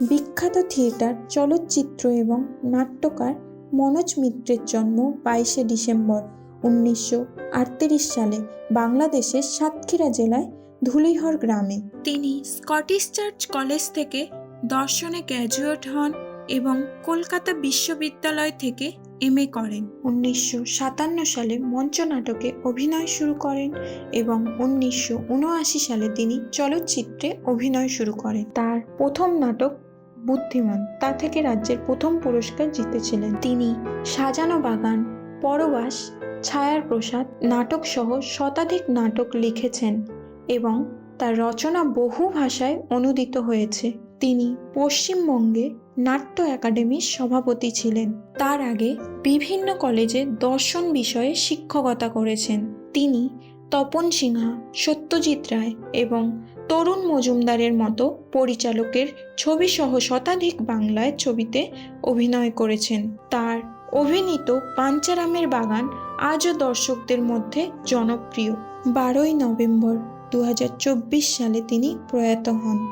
বিখ্যাত থিয়েটার, চলচ্চিত্র এবং নাট্যকার মনোজ মিত্রের জন্ম 22শে ডিসেম্বর 1938 সালে বাংলাদেশের সাতক্ষীরা জেলায় ধুলিহর গ্রামে। তিনি স্কটিশ চার্চ কলেজ থেকে দর্শনে গ্র্যাজুয়েট হন এবং কলকাতা বিশ্ববিদ্যালয় থেকে এমএ করেন। 1957 সালে মঞ্চনাটকে অভিনয় শুরু করেন এবং 1979 সালে তিনি চলচ্চিত্রে অভিনয় শুরু করেন। তার প্রথম নাটক বুদ্ধিমান তা থেকে রাজ্যের প্রথম পুরস্কার জিতেছিলেন। তিনি সাজানো বাগান, পরবাস, ছায়ার প্রসাদ নাটক সহ শতাধিক নাটক লিখেছেন এবং তার রচনা বহু ভাষায় অনূদিত হয়েছে। তিনি পশ্চিমবঙ্গে নাট্য একাডেমির সভাপতি ছিলেন। তার আগে বিভিন্ন কলেজে দর্শন বিষয়ে শিক্ষকতা করেছেন। তিনি তপন সিনহা, সত্যজিৎ রায় এবং তরুণ মজুমদারের মতো পরিচালকের ছবিসহ শতাধিক বাংলায় ছবিতে অভিনয় করেছেন। তার অভিনীত পাঞ্চারামের বাগান আজও দর্শকদের মধ্যে জনপ্রিয়। 12ই নভেম্বর 2024 সালে তিনি প্রয়াত হন।